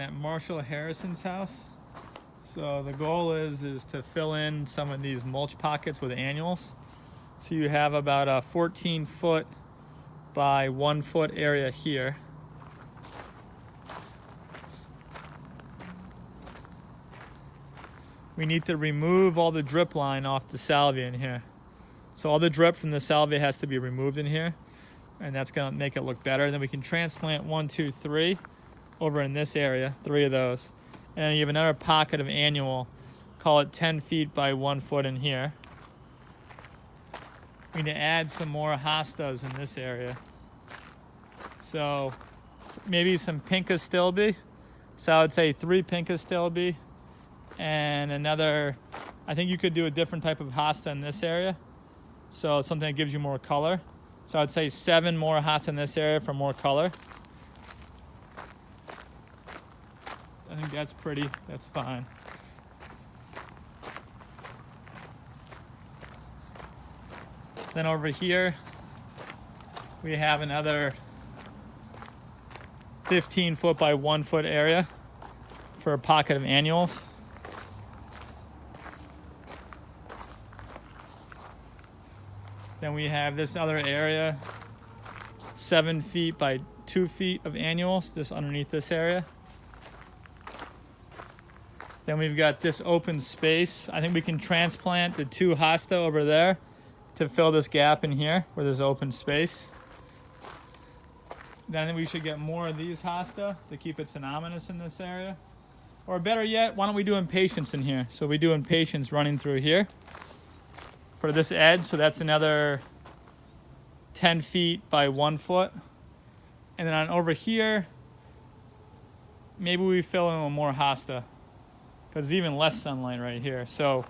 at Marshall Harrison's house. So the goal is to fill in some of these mulch pockets with annuals. So you have about a 14-foot by 1-foot area here. We need to remove all the drip line off the salvia in here. So all the drip from the salvia has to be removed in here, and that's gonna make it look better. Then we can transplant 1, 2, 3 over in this area, 3 of those. And you have another pocket of annual, call it 10 feet by 1 foot in here. We need to add some more hostas in this area. So maybe some Pinka Stilbe. So I would say 3 Pinka Stilbe and another, I think you could do a different type of hosta in this area. So something that gives you more color. So I'd say 7 more hosta in this area for more color. I think that's pretty, that's fine. Then over here, we have another 15-foot by 1-foot area for a pocket of annuals. Then we have this other area, 7 feet by 2 feet of annuals, just underneath this area. Then we've got this open space. I think we can transplant the 2 hosta over there to fill this gap in here where there's open space. Then I think we should get more of these hosta to keep it synonymous in this area. Or better yet, why don't we do impatiens in here? So we do impatiens running through here for this edge. So that's another 10 feet by 1 foot. And then on over here, maybe we fill in with more hosta, because there's even less sunlight right here. So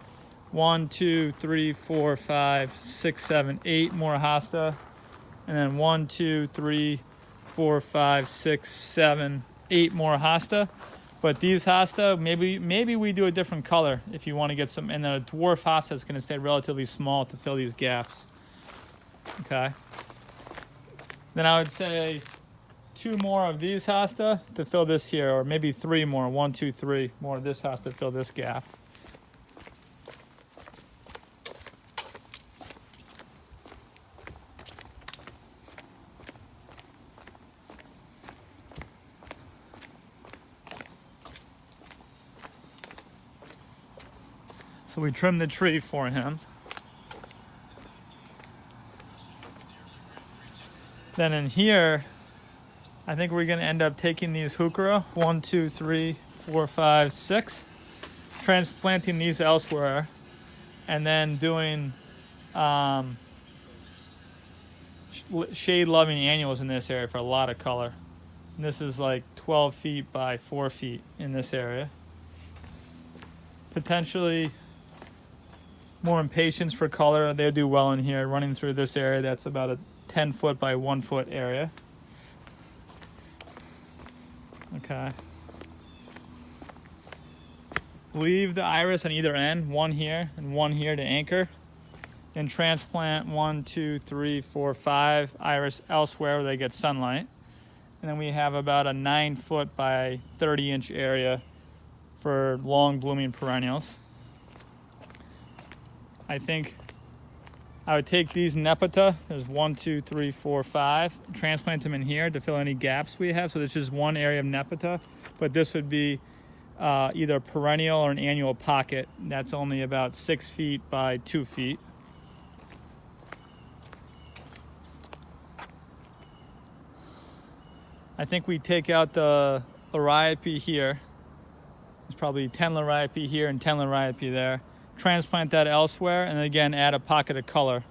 1, 2, 3, 4, 5, 6, 7, 8 more hosta. And then 1, 2, 3, 4, 5, 6, 7, 8 more hosta. But these hosta, maybe we do a different color if you want to get some. And then a dwarf hosta is going to stay relatively small to fill these gaps. Okay. Then I would say 2 more of these hosta to fill this here, or maybe 3 more. 1, 2, 3 more of this hosta to fill this gap. So we trimmed the tree for him. Then in here, I think we're gonna end up taking these heuchera, 1, 2, 3, 4, 5, 6, transplanting these elsewhere, and then doing shade-loving annuals in this area for a lot of color. And this is like 12 feet by 4 feet in this area. Potentially more impatiens for color. They'll do well in here. Running through this area, that's about a 10 foot by 1 foot area. Okay. Leave the iris on either end, 1 here and 1 here to anchor. Then transplant 1, 2, 3, 4, 5 iris elsewhere where they get sunlight. And then we have about a 9 foot by 30-inch area for long blooming perennials. I think I would take these Nepeta, there's 1, 2, 3, 4, 5, transplant them in here to fill any gaps we have. So this is one area of Nepeta, but this would be either a perennial or an annual pocket. That's only about 6 feet by 2 feet. I think we take out the Liriope here. There's probably 10 Liriope here and 10 Liriope there. Transplant that elsewhere, and again add a pocket of color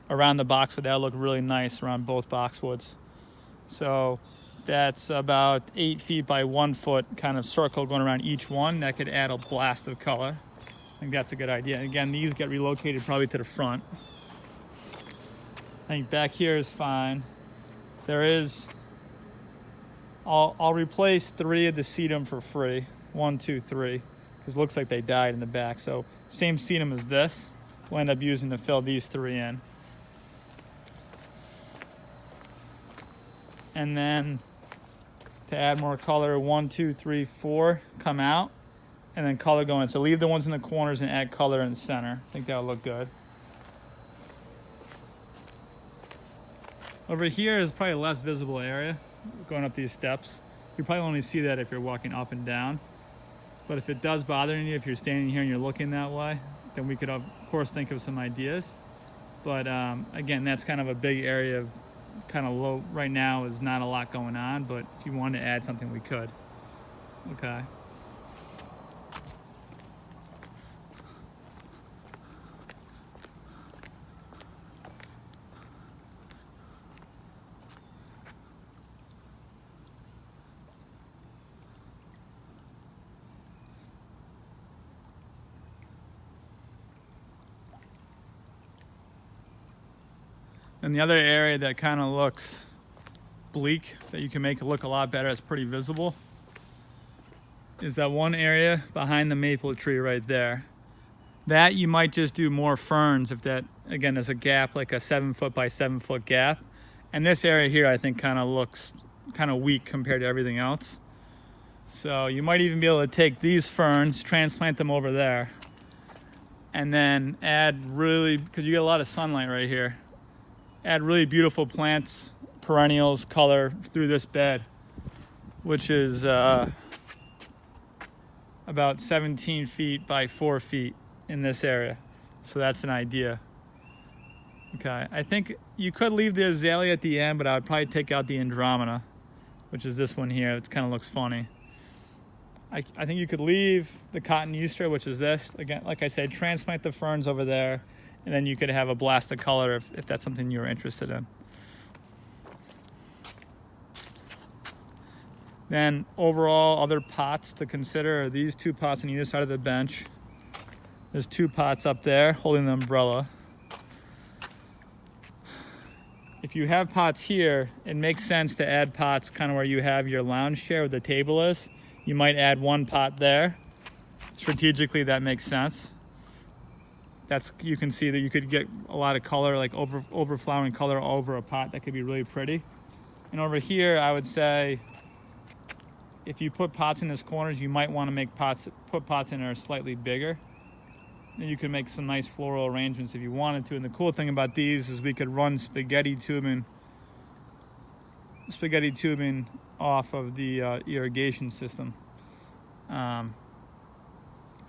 around the boxwood. That'll look really nice around both boxwoods. So that's about 8 feet by 1 foot kind of circle going around each one. That could add a blast of color. I think that's a good idea. And again, these get relocated probably to the front. I think back here is fine. There is, I'll replace 3 of the sedum for free. 1, 2, 3. Because it looks like they died in the back. So same sedum as this. We'll end up using to fill these 3 in. And then to add more color. 1, 2, 3, 4 come out, and then color go in. So leave the ones in the corners and add color in the center. I think that'll look good. Over here is probably a less visible area going up these steps. You probably only see that if you're walking up and down. But if it does bother you, if you're standing here and you're looking that way, then we could of course think of some ideas. But again, that's kind of a big area of kind of low right now. Is not a lot going on, but if you wanted to add something, we could. Okay. And the other area that kind of looks bleak, that you can make it look a lot better, it's pretty visible, is that one area behind the maple tree right there. That you might just do more ferns if that, again, there's a gap, like a 7-foot by 7-foot gap. And this area here, I think, kind of looks kind of weak compared to everything else. So you might even be able to take these ferns, transplant them over there, and then add really, because you get a lot of sunlight right here, add really beautiful plants, perennials, color through this bed, which is about 17 feet by 4 feet in this area. So that's an idea. Okay, I think you could leave the azalea at the end, but I would probably take out the andromeda, which is this one here. It kind of looks funny. I think you could leave the cotoneaster, which is this. Again, like I said, transplant the ferns over there, and then you could have a blast of color if that's something you're interested in. Then overall, other pots to consider are these 2 pots on either side of the bench. There's 2 pots up there holding the umbrella. If you have pots here, it makes sense to add pots kind of where you have your lounge chair where the table is. You might add 1 pot there. Strategically, that makes sense. You can see that you could get a lot of color, like overflowing color over a pot. That could be really pretty. And over here, I would say, if you put pots in these corners, you might want to put pots in that are slightly bigger. And you can make some nice floral arrangements if you wanted to. And the cool thing about these is we could run spaghetti tubing off of the irrigation system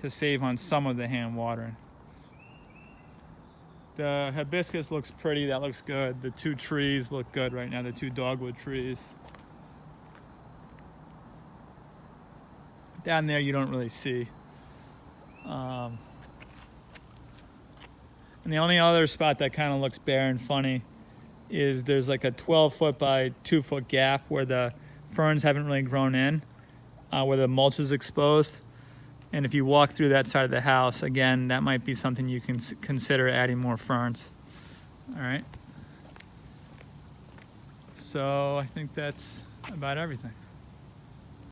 to save on some of the hand watering. The hibiscus looks pretty, that looks good. The 2 trees look good right now, the 2 dogwood trees. Down there you don't really see. And the only other spot that kind of looks bare and funny is there's like a 12-foot by 2-foot gap where the ferns haven't really grown in, where the mulch is exposed. And if you walk through that side of the house, again, that might be something you can consider adding more ferns. All right. So I think that's about everything.